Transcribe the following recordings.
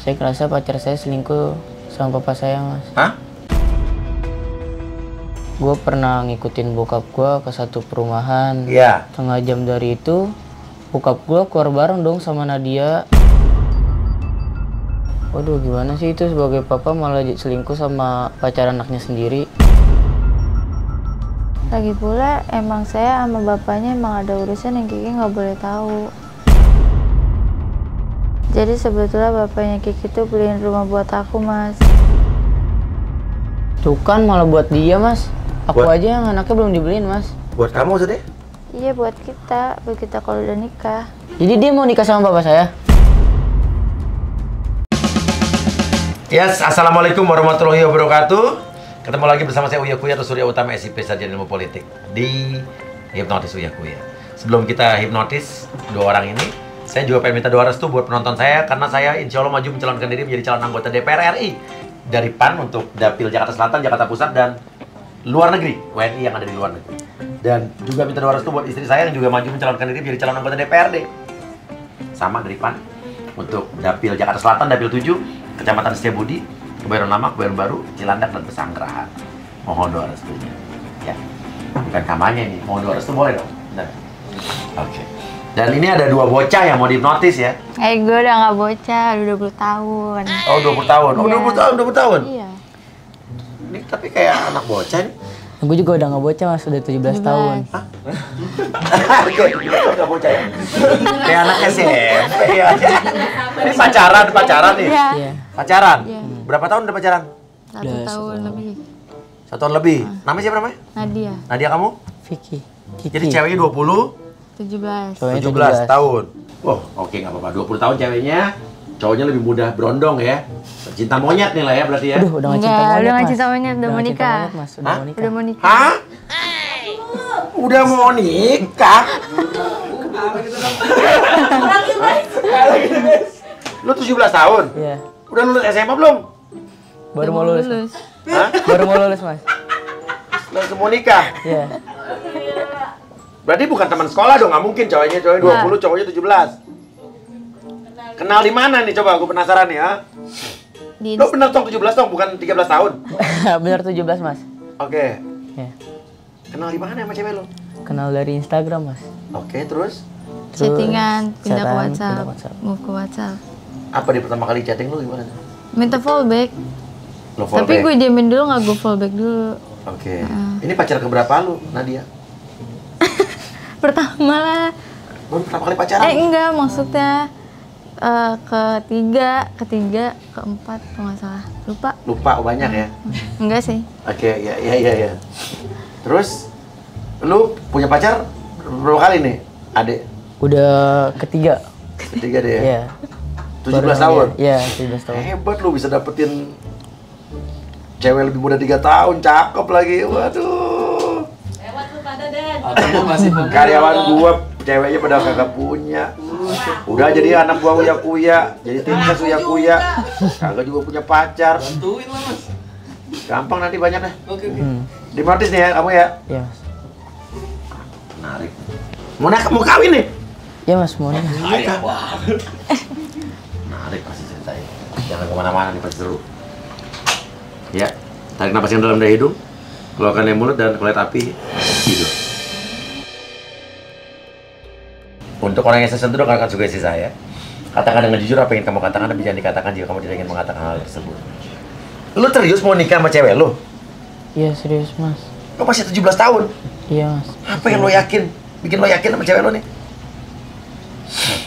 Saya ngerasa pacar saya selingkuh sama papa saya, Mas. Hah? Gue pernah ngikutin bokap gue ke satu perumahan. Iya. Setengah jam dari itu, bokap gue keluar bareng dong sama Nadia. Waduh, gimana sih itu sebagai papa malah selingkuh sama pacar anaknya sendiri. Lagi pula emang saya sama bapaknya emang ada urusan yang Kiki nggak boleh tahu. Jadi sebetulnya bapaknya Kiki tuh beliin rumah buat aku, Mas. Tuh kan malah buat dia, Mas. Aku aja yang anaknya belum dibeliin, Mas. Buat kamu maksudnya? Iya, buat kita kalau udah nikah. Jadi dia mau nikah sama bapak saya? Yes, assalamualaikum warahmatullahi wabarakatuh. Ketemu lagi bersama saya Uya Kuya atau Surya Utama SIP Sarjana Ilmu Politik di Hipnotis Uya Kuya. Sebelum kita hipnotis dua orang ini, saya juga pengen minta doa restu buat penonton saya karena saya insya Allah maju mencalonkan diri menjadi calon anggota DPR RI dari PAN untuk Dapil Jakarta Selatan, Jakarta Pusat, dan luar negeri, WNI yang ada di luar negeri. Dan juga minta doa restu buat istri saya yang juga maju mencalonkan diri menjadi calon anggota DPRD. Sama dari PAN untuk Dapil Jakarta Selatan, Dapil 7, Kecamatan Setiabudi, Kebayoran Lama, Kebayoran Baru, Cilandak, dan Pesanggerahan. Mohon doa restunya. Ya, bukan kampanye nih, mohon doa restu boleh dong. Benar. Oke. Dan ini ada dua bocah yang mau dihipnotis ya. Gue udah nggak bocah, udah 20 tahun. Oh, 20 tahun. Oh, Iya. 20 tahun. Iya. Ini tapi kayak anak bocah nih. Gue juga udah nggak bocah, Mas. Udah 17 tahun. Hah? Oke, nggak bocah ya. Kayak anak SMP ya. Ini pacaran nih. Iya. Iya. Pacaran. Iya. Berapa tahun udah pacaran? 1 tahun lebih. 1 tahun lebih. Namanya siapa namanya? Nadia, Nadia kamu? Vicky. Kiki. Jadi ceweknya 20, 17. Cowoknya 17 tahun. Oh, oke nggak apa-apa. 20 tahun ceweknya, cowoknya lebih mudah berondong ya. Cinta monyet nih lah ya berarti ya. Udah nggak cinta monyet, udah nggak Mas. cinta monyet, udah mau nggak cinta nikah. monyet, Mas. Udah Hah? mau nikah. Udah mau nikah. Hah? Udah mau nikah? Lu 17 tahun? Iya. Udah lulus SMA belum? Baru mau lulus. Mas. Hah? Baru mau lulus, Mas. Langsung mau nikah? Iya. Berarti bukan teman sekolah dong, nggak mungkin cowoknya 20, cowoknya 17. Kenal di mana nih coba, aku penasaran nih ya. Lo bener tong 17 tong, bukan 13 tahun? Bener 17, Mas. Oke. Iya. Kenal di mana sama cewek lo? Kenal dari Instagram, Mas. Oke, terus? Chattingan, pindah ke chatan, WhatsApp. pindah ke WhatsApp. Move ke WhatsApp. Apa dia pertama kali chatting lo gimana? Minta fallback. Lo follow Tapi back? gue diamin dulu, nggak gue fallback dulu. Oke. Ini pacar keberapa lu, Nadia? Pertama lah. Baru pertama kali pacaran? Enggak, maksudnya ketiga, keempat, kalau nggak salah. Lupa. Lupa, banyak ya? Enggak sih. Oke, ya. Terus, lu punya pacar berapa kali nih, adek? Udah ketiga. Ketiga deh ya? Iya. 17 tahun? Iya, 17 tahun. Hebat lu bisa dapetin cewek lebih muda 3 tahun, cakep lagi, waduh. Lewat lu pada Den. Karyawan gua, ceweknya pada kagak punya. Udah jadi anak gua Uya Kuya, jadi timnas Uya Kuya. Kagak juga punya pacar. Bantuin lah, Mas. Gampang nanti banyak deh. Oke. Dihipnotis nih ya, kamu ya? Iya, Mas. Menarik. Mau kawin nih? Iya, Mas, mau nikah. Ayah, wah. Menarik pasti ceritanya. Jangan kemana-mana nih, pasti seru. Ya, tarik napas yang dalam dari hidung, keluarkan dari mulut dan keluar api tidur. Untuk orang yang saya sentuh akan sugesti saya. Katakan dengan jujur apa yang kamu katakan, tapi jangan dikatakan jika kamu tidak ingin mengatakan hal tersebut. Lu serius mau nikah sama cewek lu? Iya, serius, Mas. Lu masih 17 tahun. Iya, Mas. Apa yang lo yakin? Bikin lo yakin sama cewek lo nih?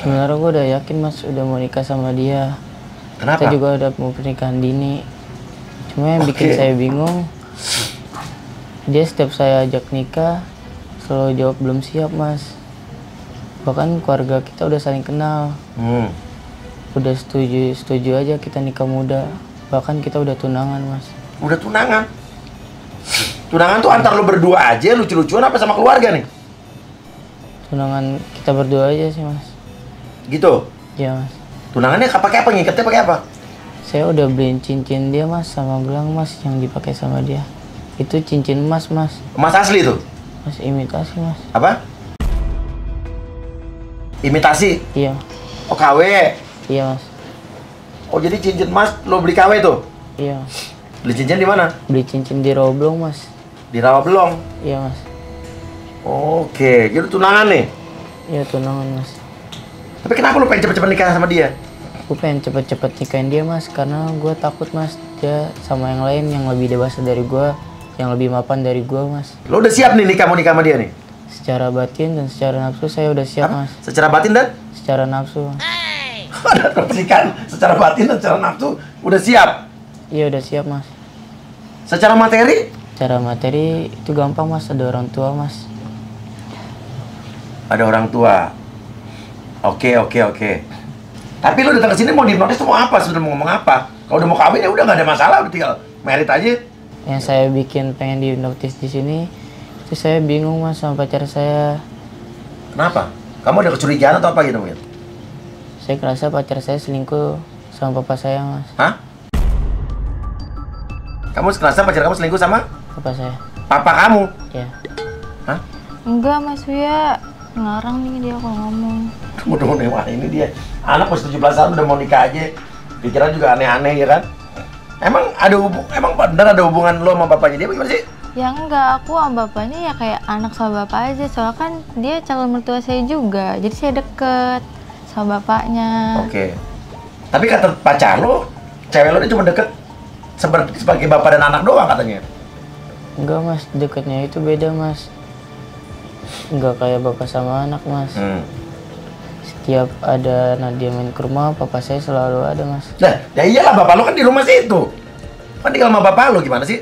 Sebenarnya gue udah yakin, Mas, udah mau nikah sama dia. Kenapa? Kita juga udah mau pernikahan dini. Cuma yang bikin saya bingung, dia setiap saya ajak nikah selalu jawab belum siap, Mas. Bahkan keluarga kita udah saling kenal. Udah setuju aja kita nikah muda. Bahkan kita udah tunangan, Mas. Udah tunangan? Tunangan tuh antar lo berdua aja, lucu-lucuan apa sama keluarga nih? Tunangan kita berdua aja sih, Mas. Gitu? Iya, Mas. Tunangannya pakai apa? Ngikatnya pakai apa? Saya udah beliin cincin dia, Mas, sama gelang, Mas, yang dipakai sama dia. Itu cincin emas, Mas. Emas asli tuh? Mas, imitasi, Mas. Apa? Imitasi? Iya. Oh, KW? Iya, Mas. Oh, jadi cincin emas lo beli KW tuh? Iya. Beli cincin di mana? Beli cincin di Rawabelong, Mas. Di Rawabelong. Iya, Mas. Oke, jadi tunangan nih. Iya, tunangan, Mas. Tapi kenapa lo pengen cepet-cepet nikah sama dia? Gue pengen cepet-cepet nikahin dia, Mas, karena gue takut, Mas, dia sama yang lain yang lebih dewasa dari gue, yang lebih mapan dari gue, Mas. Lo udah siap nih mau nikah sama dia nih? Secara batin dan secara nafsu saya udah siap, Apa? Mas. Secara batin dan? Secara nafsu. Ada pernikahan secara batin dan secara nafsu udah siap? Iya, udah siap, Mas. Secara materi? Secara materi itu gampang, Mas, ada orang tua, Mas. Ada orang tua. Oke. Tapi lo datang ke sini mau dihipnotis tuh mau apa? Sebenarnya mau ngomong apa? Kalau udah mau kawin ya udah nggak ada masalah, udah tinggal merit aja. Yang saya bikin pengen dihipnotis di sini itu saya bingung, Mas, sama pacar saya. Kenapa? Kamu ada kecurigaan atau apa gitu mungkin? Saya kerasa pacar saya selingkuh sama papa saya, Mas. Hah? Kamu kerasa pacar kamu selingkuh sama Papa saya. papa kamu? Ya. Hah? Enggak, Mas Wia. Ngarang nih dia kalau ngomong. Tunggu, wah ini dia. Anak masih 17 tahun udah mau nikah aja. Pikiran juga aneh-aneh ya kan? Emang bener ada hubungan lo sama bapaknya dia bagaimana sih? Ya enggak, aku sama bapaknya ya kayak anak sama bapak aja. Soalnya kan dia calon mertua saya juga. Jadi saya deket sama bapaknya. Oke. Tapi kata pacar lo, cewek lo ini cuma deket sebagai bapak dan anak doang katanya. Enggak, Mas, deketnya itu beda, Mas. Enggak kayak bapak sama anak, Mas. Setiap ada Nadia main ke rumah, papa saya selalu ada, Mas. Nah, ya iyalah bapak lo kan di rumah situ. Kan tinggal sama bapak lo gimana sih?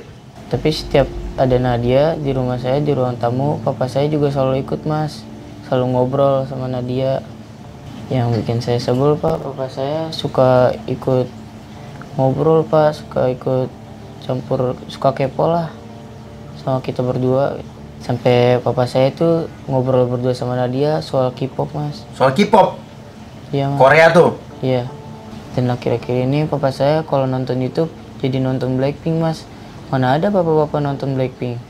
Tapi setiap ada Nadia di rumah saya, di ruang tamu, papa saya juga selalu ikut, Mas. Selalu ngobrol sama Nadia. Yang bikin saya sebel, Pak, papa saya suka ikut ngobrol, Pak. Suka ikut campur, suka kepo lah sama kita berdua. Sampai papa saya itu ngobrol berdua sama Nadia soal K-pop, Mas. Soal K-pop? Iya, Mas. Korea tuh? Iya. Dan akhir-akhir ini papa saya kalau nonton YouTube jadi nonton Blackpink, Mas. Mana ada bapak-bapak nonton Blackpink?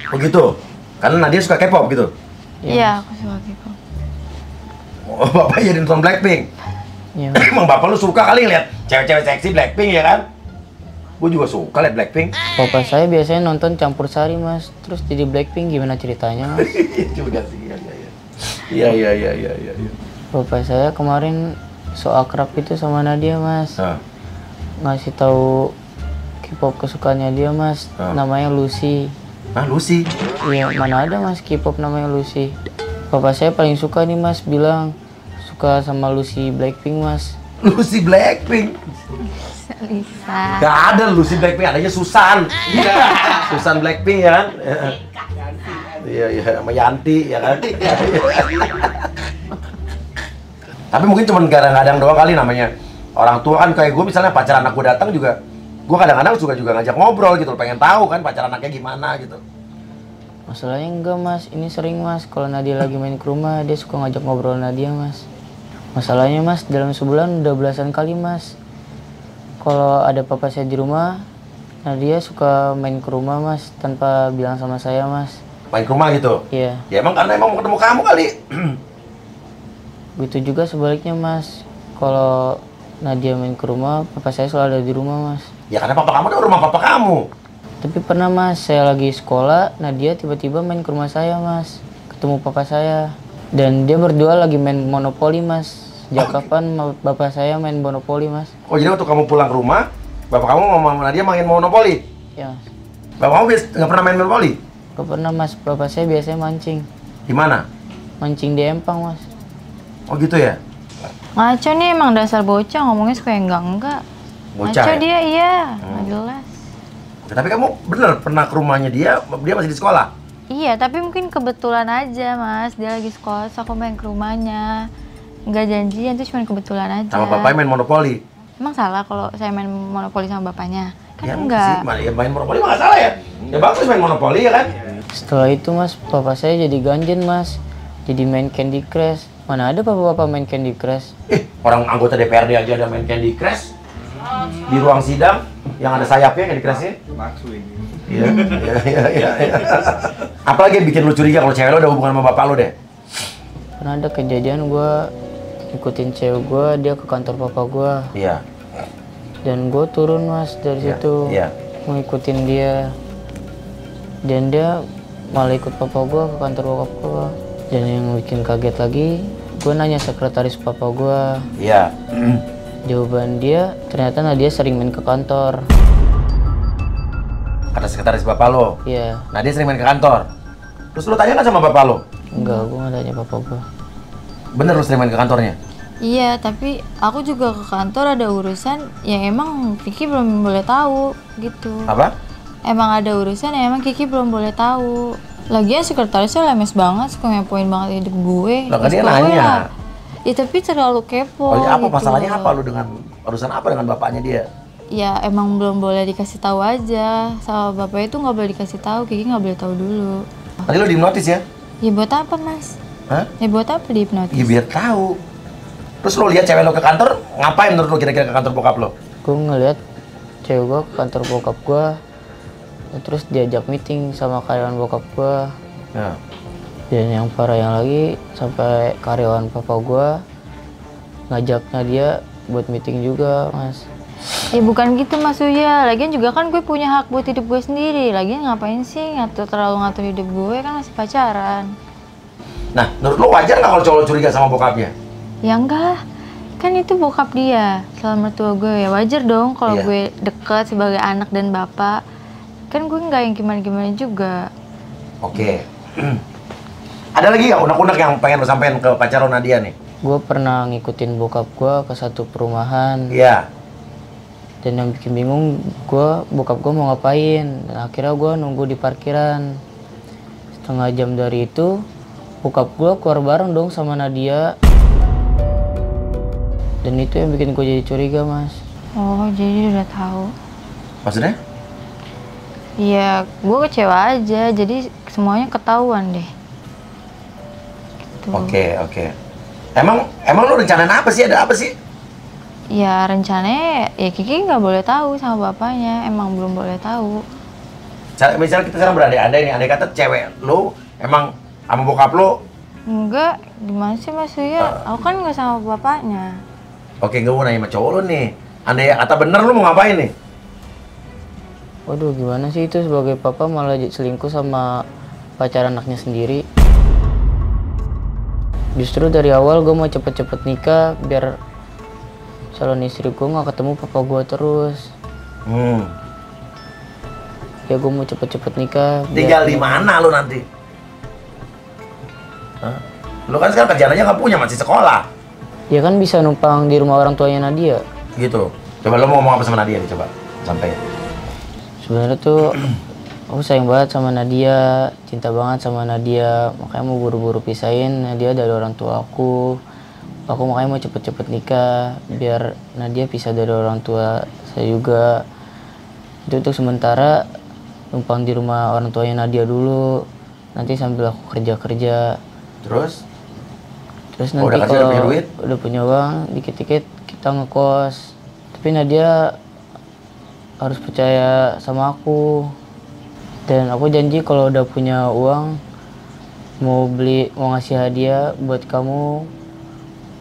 Oh gitu? Karena Nadia suka K-pop gitu? Iya, aku suka K-pop. Oh, bapak jadi nonton Blackpink? Iya. Emang bapak lu suka kali ngeliat cewek-cewek seksi Blackpink ya kan? Gue juga suka liat Blackpink. Papa saya biasanya nonton Campur Sari, Mas. Terus jadi Blackpink gimana ceritanya, Mas? Iya juga sih, iya. Papa saya kemarin so akrab itu sama Nadia, Mas. Ngasih tahu K-pop kesukaannya dia, Mas. Namanya Lucy. Hah, Lucy? Iya, mana ada, Mas, K-pop namanya Lucy. Papa saya paling suka nih, Mas, bilang suka sama Lucy Blackpink, Mas. Lucy Blackpink? Lisa. Gak ada Lucy Blackpink, adanya Susan. Susan Blackpink ya kan? Iya, sama Yanti ya kan? Tapi mungkin cuma kadang-kadang doang kali namanya. Orang tua kan kayak gue misalnya pacar anak gue datang juga, gue kadang-kadang juga ngajak ngobrol gitu, pengen tahu kan pacar anaknya gimana gitu. Masalahnya enggak, Mas, ini sering, Mas, kalau Nadia lagi main ke rumah dia suka ngajak ngobrol Nadia, Mas. Masalahnya, Mas, dalam sebulan udah belasan kali, Mas, kalau ada papa saya di rumah, Nadia suka main ke rumah, Mas, tanpa bilang sama saya, Mas. Main ke rumah gitu? Iya. Ya emang karena emang mau ketemu kamu kali. Begitu juga sebaliknya, Mas, kalau Nadia main ke rumah, papa saya selalu ada di rumah, Mas. Ya karena papa kamu udah rumah papa kamu. Tapi pernah, Mas, saya lagi sekolah, Nadia tiba-tiba main ke rumah saya, Mas. Ketemu papa saya. Dan dia berdua lagi main monopoli, Mas. Sejak kapan bapak saya main monopoli, Mas? Oh, jadi waktu kamu pulang ke rumah, bapak kamu sama Nadia main monopoli? Ya, Mas. Bapak kamu nggak pernah main monopoli? Gak pernah, Mas. Bapak saya biasanya mancing. Di mana? Mancing di empang, Mas. Oh gitu ya? Ngaco nih emang dasar bocah ngomongnya suka yang enggak. Bocah Ngaco ya? dia, iya. Nggak jelas. Tapi kamu bener pernah ke rumahnya dia masih di sekolah? Iya, tapi mungkin kebetulan aja, Mas. Dia lagi sekolah, so aku main ke rumahnya. Nggak janjian, itu cuma kebetulan aja. Sama bapaknya main monopoli? Emang salah kalau saya main monopoli sama bapaknya? Kan Ya enggak. sih, ya main monopoli mah nggak salah ya? Ya bagus main monopoli ya kan? Setelah itu, Mas, papa saya jadi ganjen, Mas. Jadi main Candy Crush. Mana ada bapak-bapak main Candy Crush? Orang anggota DPRD aja ada main Candy Crush di ruang sidang yang ada sayapnya Candy Crush-nya. Iya. Apalagi yang bikin lu curiga kalau cewek lo ada hubungan sama bapak lo deh? Pernah ada kejadian gue ikutin cewek gue, dia ke kantor papa gue. Iya. Dan gue turun mas dari situ, ngikutin dia. Dan dia malah ikut papa gue ke kantor bokap gue. Dan yang bikin kaget lagi, gue nanya sekretaris papa gue. Iya. Jawaban dia, ternyata Nadia sering main ke kantor. Kata sekretaris bapak lo? Iya. Nadia sering main ke kantor? Terus lo tanya nggak sama bapak lo? Enggak, gue nggak tanya papa gue. Bener lo sering main ke kantornya? Iya, tapi aku juga ke kantor ada urusan yang emang Kiki belum boleh tahu gitu. Apa? Emang ada urusan yang emang Kiki belum boleh tahu. Lagian sekretarisnya lemes banget, suka ngepoin banget hidup gue. Lah kan dia nanya. Ya tapi terlalu kepo. Oh ya apa gitu. masalahnya apa lu dengan urusan apa dengan bapaknya dia? Ya emang belum boleh dikasih tahu aja. Sama bapak itu nggak boleh dikasih tahu, Kiki nggak boleh tahu dulu. Nanti lo dihipnotis ya? Ya buat apa mas? Hah? Ya buat apa dihipnotis? Ya biar tahu. Terus lo lihat cewek lo ke kantor, ngapain menurut lo kira-kira ke kantor bokap lo? Gue ngeliat cewek gue ke kantor bokap gue, terus diajak meeting sama karyawan bokap gue. Ya. Dan yang parah yang lagi, sampai karyawan papa gue ngajak Nadia buat meeting juga mas. Ya bukan gitu mas Uya, lagian juga kan gue punya hak buat hidup gue sendiri. Lagian ngapain sih terlalu ngatur hidup gue, kan masih pacaran. Nah, menurut lo wajar nggak kalau cowok lo curiga sama bokapnya? Ya enggak lah, kan itu bokap dia, calon mertua gue. Ya wajar dong kalau Iya. gue deket sebagai anak dan bapak. Kan gue nggak yang gimana-gimana juga. Oke. Ada lagi nggak unek-unek yang pengen lo sampein ke pacar lo Nadia nih? Gue pernah ngikutin bokap gue ke satu perumahan. Iya. Dan yang bikin bingung, bokap gue mau ngapain. Dan akhirnya gue nunggu di parkiran. Setengah jam dari itu, bokap gue keluar bareng dong sama Nadia. Dan itu yang bikin gue jadi curiga mas. Oh, jadi udah tahu. Maksudnya? Iya, gue kecewa aja. Jadi semuanya ketahuan deh. Gitu. Oke. Emang lo rencanain apa sih? Ada apa sih? Ya rencananya ya Kiki nggak boleh tahu sama bapaknya. Emang belum boleh tahu. Misalnya kita sekarang berandai-andai nih, andai kata cewek lo emang sama bokap lo. Enggak, gimana sih Mas Uya? Aku kan nggak sama bapaknya. Oke, gue mau nanya sama cowok lo nih. Andai kata bener lo mau ngapain nih? Waduh, gimana sih itu sebagai papa malah selingkuh sama pacar anaknya sendiri. Justru dari awal gue mau cepet-cepet nikah biar calon istri gue nggak ketemu papa gue terus. Ya gue mau cepet-cepet nikah. Tinggal di mana lo nanti? Hah? Lo kan sekarang kerjaannya nggak punya, masih sekolah. Ya kan bisa numpang di rumah orang tuanya Nadia. Gitu. Coba lo mau ngomong apa sama Nadia nih, coba sampai. Sebenarnya tuh aku sayang banget sama Nadia, cinta banget sama Nadia, makanya mau buru-buru pisahin Nadia dari orang tua aku. Aku makanya mau cepet-cepet nikah biar Nadia pisah dari orang tua saya juga. Itu untuk sementara numpang di rumah orang tuanya Nadia dulu. Nanti sambil aku kerja-kerja. Terus nanti kalau udah punya uang dikit-dikit kita ngekos. Tapi Nadia harus percaya sama aku. Dan aku janji kalau udah punya uang mau ngasih hadiah buat kamu,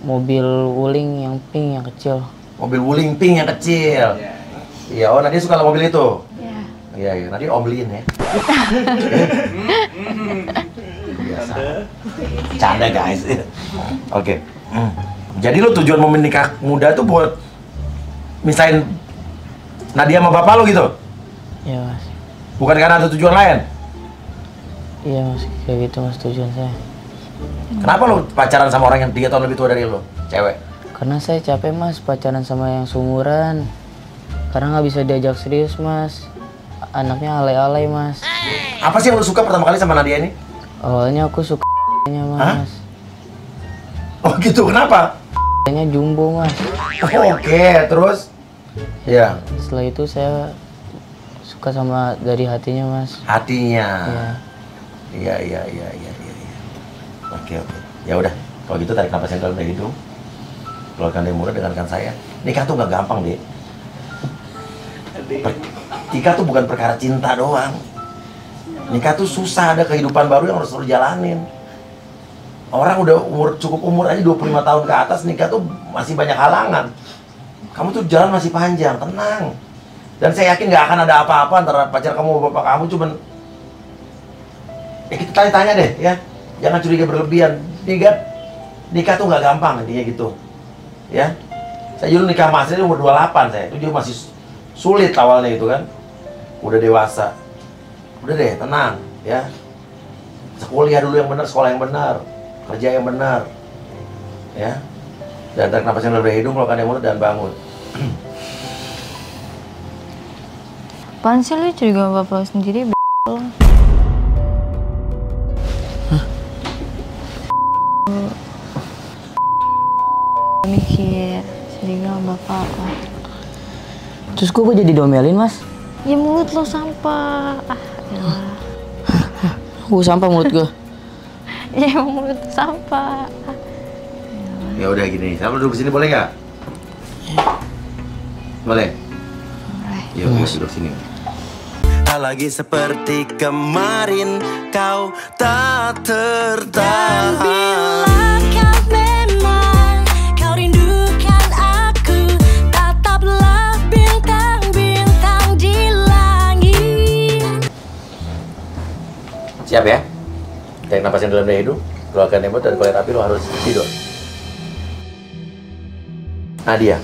mobil wuling yang pink yang kecil. Mobil wuling pink yang kecil. Iya, oh Nadia suka mobil itu. Iya, nanti om beliin ya. Biasa. Canda guys. Oke. Jadi lo tujuan mau menikah muda tuh buat misahin Nadia sama bapak lo gitu? Iya mas. Bukan karena ada tujuan lain? Iya mas, kayak gitu mas tujuan saya. Kenapa lo pacaran sama orang yang 3 tahun lebih tua dari lo? Cewek? Karena saya capek mas pacaran sama yang seumuran. Karena nggak bisa diajak serius mas. Anaknya alay-alay mas. Apa sih yang lo suka pertama kali sama Nadia ini? Awalnya aku suka nya mas. Hah? Oh gitu, kenapa? Nya jumbo mas. Oke, terus? Ya. Setelah itu saya suka sama dari hatinya mas. Hatinya. Iya. Iya. Oke. Ya udah, kalau gitu tarik napas yang dalam dari hidung. Keluarkan dari mulut, dengarkan saya. Nikah tuh gak gampang, Dek. Nikah tuh bukan perkara cinta doang. Nikah tuh susah, ada kehidupan baru yang harus lo jalanin. Orang udah cukup umur aja 25 tahun ke atas, nikah tuh masih banyak halangan. Kamu tuh jalan masih panjang, tenang. Dan saya yakin nggak akan ada apa-apa antara pacar kamu sama bapak kamu, cuman kita tanya-tanya deh ya. Jangan curiga berlebihan. Nikah tuh nggak gampang intinya gitu. Ya. Saya dulu nikah sama Asri umur 28 saya. Itu juga masih sulit awalnya gitu kan. Udah dewasa. Udah deh, tenang ya. Kuliah dulu yang benar, sekolah yang benar, kerja yang benar. Ya. Dan tarik napas yang lebar hidung, keluarkan yang mulut dan bangun. Apaan sih lu curiga sama bapak lu sendiri? Mikir curiga sama bapak lo. Terus gue jadi domelin, Mas. Ya mulut lo sampah. Elah. Gue sampah mulut gue. Ya mulut lo sampah. Ya udah gini, saya duduk sini boleh nggak? Boleh. Yuk, duduk sini. Tak lagi seperti kemarin, kau tak tertahan. Dan bila kau memang kau rindukan aku, tataplah bintang-bintang di langit. Siap ya? Tarik napas yang dalam dari hidung, keluarkan yang mulut dan keluar api, lo harus tidur. Nadia,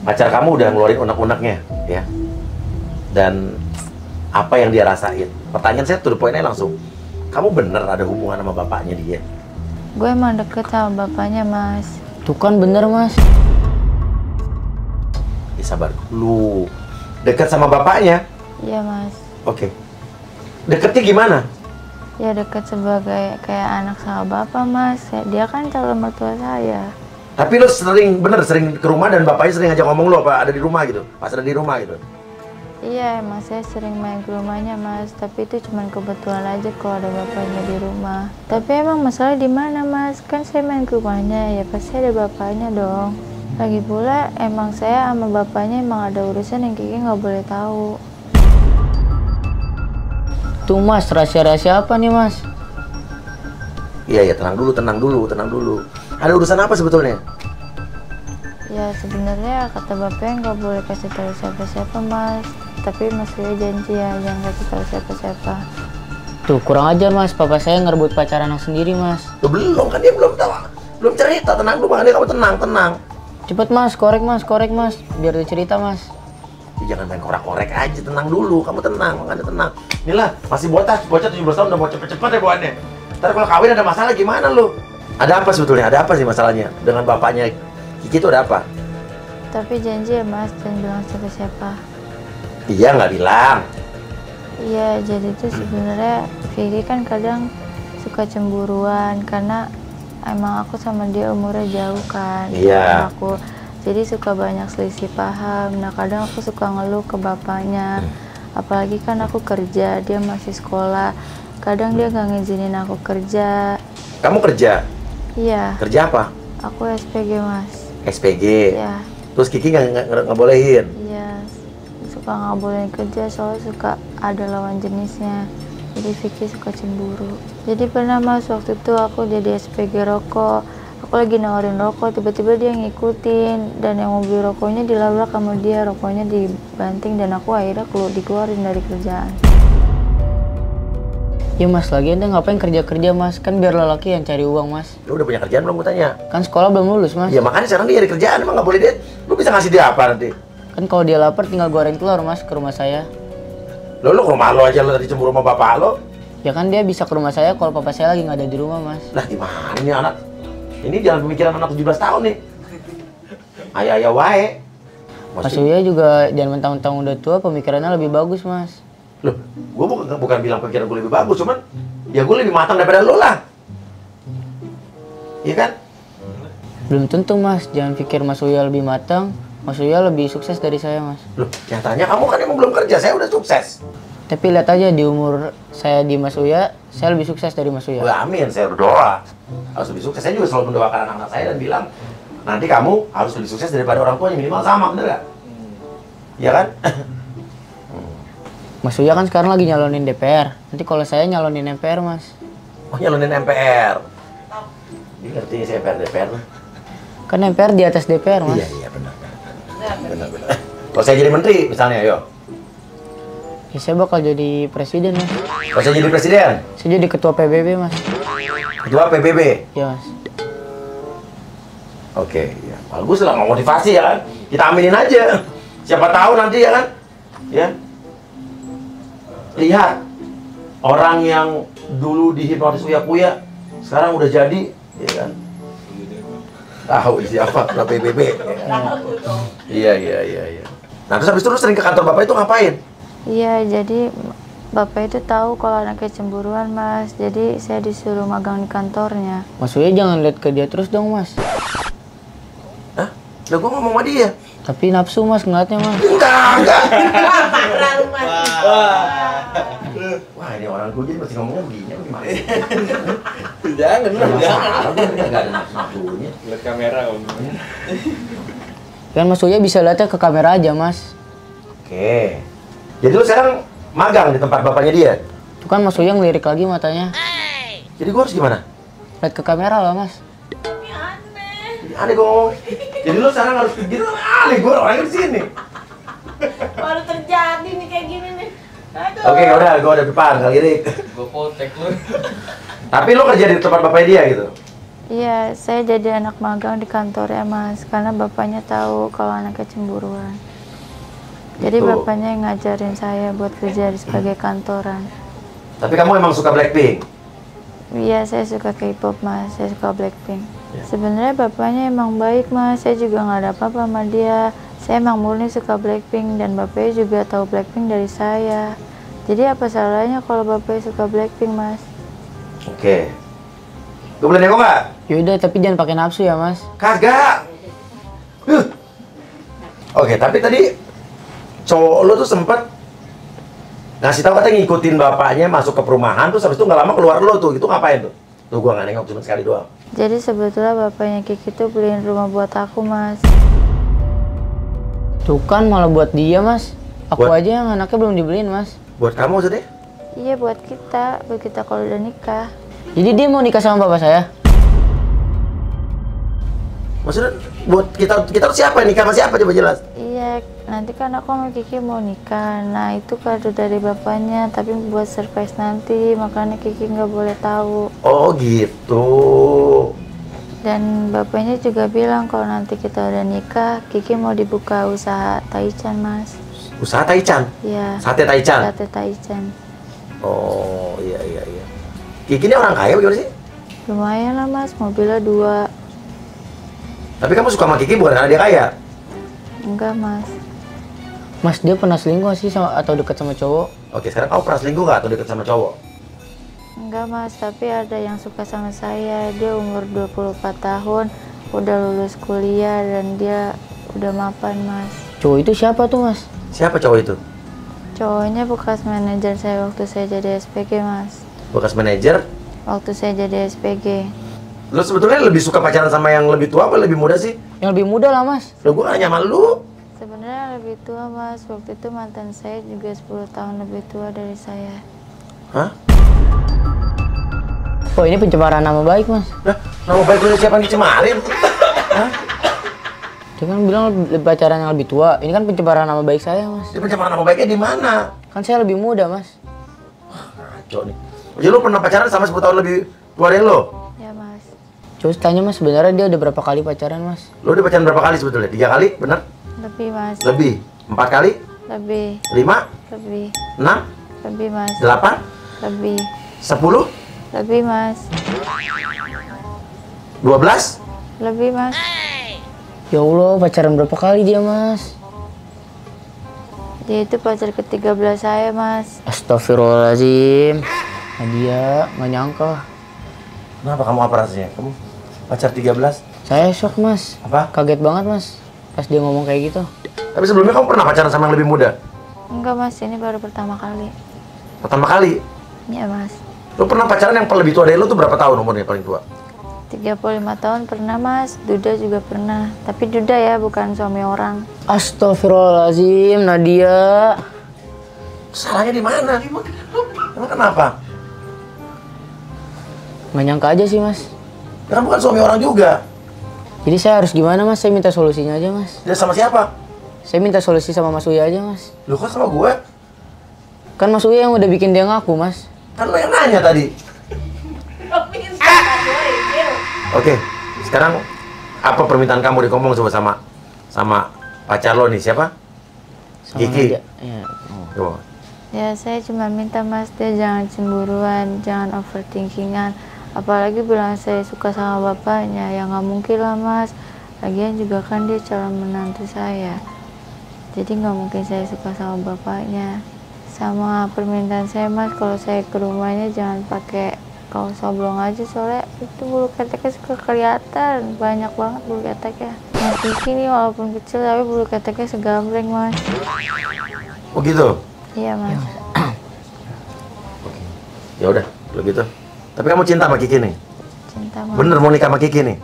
pacar kamu udah ngeluarin unek-uneknya, ya. Dan apa yang dia rasain? Pertanyaan saya to the point aja langsung. Kamu bener ada hubungan sama bapaknya dia? Gue emang deket sama bapaknya, Mas. Tuh kan bener, Mas. Ya, sabar dulu. Dekat sama bapaknya? Iya, Mas. Oke. Deketnya gimana? Ya deket sebagai kayak anak sama bapak, Mas. Dia kan calon mertua saya. Tapi lo sering ke rumah dan bapaknya sering ngajak ngomong lo apa ada di rumah gitu? Pas ada di rumah gitu? Iya, Mas, saya sering main ke rumahnya, Mas. Tapi itu cuma kebetulan aja kalau ada bapaknya di rumah. Tapi emang masalah di mana, Mas? Kan saya main ke rumahnya, ya pasti ada bapaknya dong. Lagi pula, emang saya sama bapaknya emang ada urusan yang Kiki nggak boleh tahu. Tuh, Mas, rahasia-rahasia apa nih, Mas? Iya, tenang dulu. Ada urusan apa sebetulnya? Ya sebenarnya kata bapaknya nggak boleh kasih tahu siapa-siapa, Mas. Tapi Mas Uya janji ya jangan kasih tahu siapa-siapa. Tuh, kurang ajar, Mas. Papa saya ngerebut pacar anak sendiri, Mas. Lo belum kan, dia belum tahu. Belum cerita, tenang dulu, makanya kamu tenang. Cepet, Mas. Korek, Mas. Biar dia cerita, Mas. Ya, jangan main korek-korek aja, tenang dulu. Kamu tenang, makanya tenang. Inilah, masih bocah 17 tahun udah mau cepet-cepet ya bawaannya. Ntar kalau kawin ada masalah gimana lu? Ada apa sebetulnya? Ada apa sih masalahnya? Dengan bapaknya Kiki itu ada apa? Tapi janji ya, Mas, jangan bilang siapa-siapa. Iya, nggak bilang. Iya, jadi itu sebenarnya Vicky kan kadang suka cemburuan karena emang aku sama dia umurnya jauh kan. Iya. Aku jadi suka banyak selisih paham. Nah, kadang aku suka ngeluh ke bapaknya. Apalagi kan aku kerja, dia masih sekolah. Kadang dia nggak ngizinin aku kerja. Kamu kerja? Iya. Kerja apa? Aku SPG, Mas. SPG? Iya. Terus Kiki nggak bolehin? Iya. Suka nggak bolehin kerja soalnya suka ada lawan jenisnya. Jadi Vicky suka cemburu. Jadi pernah, Mas, waktu itu aku jadi SPG rokok. Aku lagi nawarin rokok, tiba-tiba dia ngikutin. Dan yang mau beli rokoknya dilabrak sama dia, rokoknya dibanting. Dan aku akhirnya dikeluarin dari kerjaan. Ya, Mas, lagi ente ngapain kerja-kerja, Mas? Kan biar lelaki yang cari uang, Mas. Lu udah punya kerjaan belum, gue tanya? Kan sekolah belum lulus, Mas. Ya makanya sekarang dia nyari kerjaan, emang nggak boleh dia. Lu bisa ngasih dia apa nanti? Kan kalau dia lapar tinggal goreng telur, Mas, ke rumah saya. Lu ke rumah lo aja, lo tadi cemburu sama bapak lo. Ya kan dia bisa ke rumah saya kalau papa saya lagi nggak ada di rumah, Mas. Lah gimana nih anak? Ini jalan pemikiran anak 17 tahun nih. Ayah wae. Mas Uya juga jangan mentang-mentang udah tua, pemikirannya lebih bagus, Mas. Loh, gue bukan bilang pikiran gue lebih bagus, cuman ya gue lebih matang daripada lo lah. Iya kan? Belum tentu, Mas. Jangan pikir Mas Uya lebih matang. Mas Uya lebih sukses dari saya, Mas. Loh, nyatanya kamu kan emang belum kerja, saya udah sukses. Tapi lihat aja di umur saya di Mas Uya, saya lebih sukses dari Mas Uya. Wah, amin, saya berdoa. Harus lebih sukses. Saya juga selalu mendoakan anak-anak saya dan bilang, nanti kamu harus lebih sukses daripada orang tuanya, minimal sama, bener gak? Iya kan? Mas Uya kan sekarang lagi nyalonin DPR. Nanti kalau saya nyalonin MPR, Mas. Oh, nyalonin MPR. Dia ngerti sih MPR DPR lah. Kan MPR di atas DPR, Mas. Iya, benar. Benar-benar. Kalau saya jadi menteri misalnya, ayo. Ya saya bakal jadi presiden mas. Kalau saya jadi presiden, Saya jadi ketua PBB mas. ketua PBB. Ya mas. Oke, ya. Bagus lah, motivasi ya kan. Kita aminin aja. Siapa tahu nanti ya kan. Ya. Lihat orang yang dulu dihipnotis Uya sekarang udah jadi, ya kan. Tahu siapa ketua PBB. Iya. Nah, terus habis itu lu sering ke kantor bapak itu ngapain? Iya, jadi bapak itu tahu kalau anaknya cemburuan mas, jadi saya disuruh magang di kantornya. Mas Uya jangan lihat ke dia terus dong mas. Hah? Lah gua ngomong sama dia. Tapi nafsu mas ngeliatnya mas. Enggak. Wah, ini orang gue jadi masih ngomongnya begini, apa gimana? Jangan, Enggak ada nafsunya. Lihat kamera om. Kan Mas Uya bisa lihatnya ke kamera aja mas. Oke. Jadi lu sekarang magang di tempat bapaknya dia? Itu kan Mas Uya ngelirik lagi matanya. Jadi gua harus gimana? Lihat ke kamera lah mas. Aneh gua ngomong. Jadi lu sekarang harus gitu, aneh gua orangnya di sini. Baru terjadi nih kayak gini nih. Aduh. Oke, udah, gua udah depan kali lirik. Gue potek lu. Tapi lu kerja di tempat bapaknya dia gitu? Iya, saya jadi anak magang di kantornya mas, karena bapaknya tahu kalau anaknya cemburuan. Jadi Gitu. bapaknya yang ngajarin saya buat kerja sebagai kantoran. Tapi kamu emang suka Blackpink? Iya, saya suka K-pop mas, saya suka Blackpink. Ya. Sebenarnya bapaknya emang baik mas, saya juga nggak ada apa-apa sama dia. Saya emang murni suka Blackpink dan bapaknya juga tahu Blackpink dari saya. Jadi apa salahnya kalau bapaknya suka Blackpink mas? Oke. Gue boleh nengok nggak? Yaudah tapi jangan pakai nafsu ya mas. Kagak. Oke, tapi tadi cowok lu tuh sempet ngasih tahu katanya ngikutin bapaknya masuk ke perumahan, terus habis itu nggak lama keluar lu tuh. Itu ngapain tuh? Tuh gua nggak nengok, cuma sekali doang. Jadi sebetulnya bapaknya Kiki tuh beliin rumah buat aku mas. Tuh kan malah buat dia mas. Aku Buat- aja yang anaknya belum dibeliin mas. Buat kamu maksudnya? Iya buat kita kalau udah nikah. Jadi dia mau nikah sama bapak saya? Maksudnya buat kita tuh siapa? Nikah sama siapa? Coba jelas. Iya, nanti kan aku sama Kiki mau nikah. Nah itu kado dari bapaknya, tapi buat surprise nanti, makanya Kiki nggak boleh tahu. Oh gitu. Dan bapaknya juga bilang kalau nanti kita udah nikah, Kiki mau dibuka usaha taichan mas. Usaha taichan? Iya. Sate taichan? Sate taichan. Oh iya. Kiki ini orang kaya bagaimana sih? Lumayan lah mas, mobilnya 2. Tapi kamu suka sama Kiki bukan karena dia kaya? Enggak mas. Mas dia pernah selingkuh sih sama atau deket sama cowok? Oke, sekarang kamu pernah selingkuh nggak atau deket sama cowok? Enggak mas, tapi ada yang suka sama saya. Dia umur 24 tahun, udah lulus kuliah dan dia udah mapan mas. Cowok itu siapa tuh mas? Siapa cowok itu? Cowoknya bekas manajer saya waktu saya jadi SPG mas. Bekas manajer? Waktu saya jadi SPG. Lu sebetulnya lebih suka pacaran sama yang lebih tua apa lebih muda sih? Yang lebih muda lah mas. Lu gua nanya sama lu. Sebenarnya lebih tua mas. Waktu itu mantan saya juga 10 tahun lebih tua dari saya. Hah? Oh ini pencemaran nama baik mas. Lah, nama baik lu siapa yang dicemarin? Hah? Dia kan bilang pacaran yang lebih tua. Ini kan pencemaran nama baik saya mas. Dia pencemaran nama baiknya di mana? Kan saya lebih muda mas. Ngaco nih. Jadi lu pernah pacaran sama 10 tahun lebih tua dari lu? Ya mas. Coba tanya mas sebenarnya dia udah berapa kali pacaran mas? Lu udah pacaran berapa kali sebetulnya? 3 kali? Bener? Lebih mas. Lebih? 4 kali? Lebih. 5? Lebih. 6? Lebih mas. 8? Lebih. 10? Lebih mas. 12? Lebih mas. Ya Allah pacaran berapa kali dia mas? Dia itu pacar ke-13 saya mas. Astagfirullahaladzim. Nadia nggak nyangka. Kenapa kamu apa rasanya? Kamu pacar 13? Saya shock mas. Apa? Kaget banget mas. Pas dia ngomong kayak gitu. Tapi sebelumnya kamu pernah pacaran sama yang lebih muda? Enggak mas, ini baru pertama kali. Pertama kali? Ya mas. Lu pernah pacaran yang lebih tua dari lu tuh berapa tahun umurnya paling tua? 35 tahun pernah mas. Duda juga pernah. Tapi Duda ya, bukan suami orang. Astagfirullahaladzim Nadia. Salahnya di mana? Emang kenapa? Nggak nyangka aja sih mas. Dia kan bukan suami orang juga. Jadi saya harus gimana mas? Saya minta solusinya aja mas. Dia sama siapa? Saya minta solusi sama Mas Uya aja, Mas. Lu kok sama gue? Kan Mas Uya yang udah bikin dia ngaku, Mas. Kan lo yang nanya tadi. Oke, sekarang apa permintaan kamu ngomong coba sama pacar lo nih, siapa? Sama Kiki. aja. Ya. Coba. Ya saya cuma minta Mas dia jangan cemburuan, jangan overthinkingan. Apalagi bilang saya suka sama bapaknya, ya nggak mungkin lah Mas. Lagian juga kan dia calon menantu saya. Jadi nggak mungkin saya suka sama bapaknya. Sama permintaan saya Mas, kalau saya ke rumahnya jangan pakai kaos oblong aja, soalnya itu bulu keteknya suka kelihatan. Banyak banget bulu keteknya. Mas Kiki nih walaupun kecil tapi bulu keteknya segambreng Mas. Oh gitu? Iya Mas. Oke. Ya udah, kalau gitu. Tapi kamu cinta sama Kiki nih? Cinta Mas. Bener mau nikah sama Kiki nih?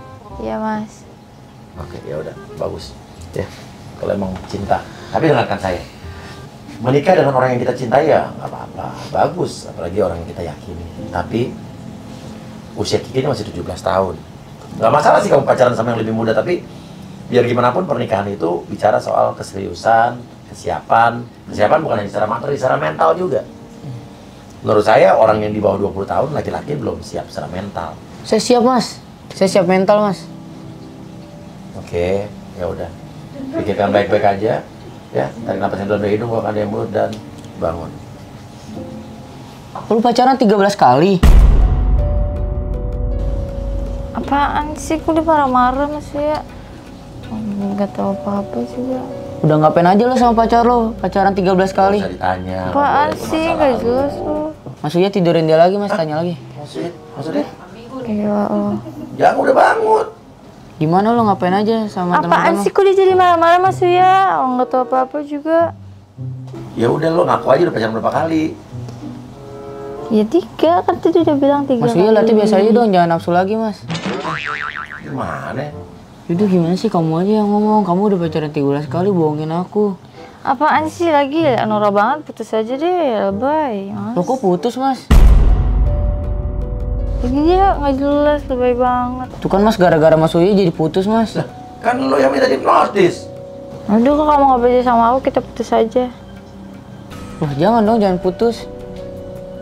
Iya Mas. Oke, ya udah, bagus. Ya, kalau emang cinta. Tapi dengarkan saya. Menikah dengan orang yang kita cintai ya nggak apa-apa, bagus. Apalagi orang yang kita yakini. Tapi usia Kiki ini masih 17 tahun. Nggak masalah sih kamu pacaran sama yang lebih muda, tapi biar gimana pun pernikahan itu bicara soal keseriusan, kesiapan. Kesiapan bukan hanya secara materi, secara mental juga. Menurut saya orang yang di bawah 20 tahun laki-laki belum siap secara mental. Saya siap, Mas. Saya siap mental, Mas. Oke, ya udah. Pikirkan baik-baik aja. Ya, tarik napas yang dalam dari hidung, keluarkan dari mulut dan bangun. Lu pacaran 13 kali? Apaan sih? Kok dia marah-marah Mas ya? Nggak tahu apa-apa juga. Udah ngapain aja lo sama pacar lo? Pacaran 13 kali. Bisa ditanya. Apaan boleh, sih? masalah Nggak lu. jelas lo. Mas Uya tidurin dia lagi, Mas. Tanya lagi. Maksudnya? Gila lo. Jangan udah bangun. Gimana lo ngapain aja sama Apaan teman-teman? sih? Kok dia jadi marah-marah Mas ya? Oh, nggak tahu apa-apa juga. Ya udah lo ngaku aja udah pacaran berapa kali. Ya 3, kan tadi udah bilang 3 Mas Uya latih biasa aja dong, jangan nafsu lagi, Mas. Gimana? Yaudah gimana sih, kamu aja yang ngomong. Kamu udah pacaran 13 kali, bohongin aku. Apaan sih lagi? Norak banget, putus aja deh. Lebay. Lo kok putus, Mas? Iya, nggak jelas, lebay banget. Tuh kan, Mas, gara-gara Mas Uya jadi putus, Mas. Kan lo yang minta hipnotis. Aduh, kalau kamu nggak percaya sama aku, kita putus aja. Wah, jangan dong, jangan putus.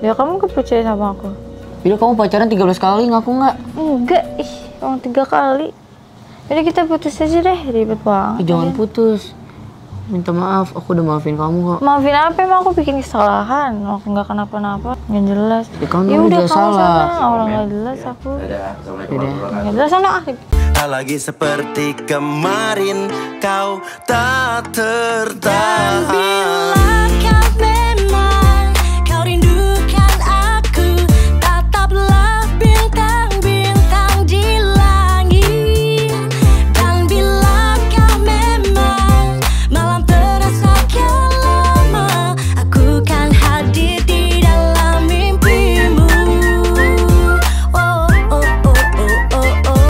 Ya kamu nggak percaya sama aku? Bila kamu pacaran 13 kali, ngaku nggak? Enggak, emang 3 kali. Jadi kita putus aja deh, ribet banget. Jangan putus. Minta maaf, aku udah maafin kamu kok. Maafin apa, emang aku bikin kesalahan? Aku nggak kenapa-napa, nggak jelas. Ya, kamu Ya udah udah kamu salah. sana, orang nggak jelas aku. Dadah, assalamualaikum Dadah. warahmatullahi wabarakatuh. Nggak jelas sana. Tak lagi seperti kemarin, kau tak tertarik.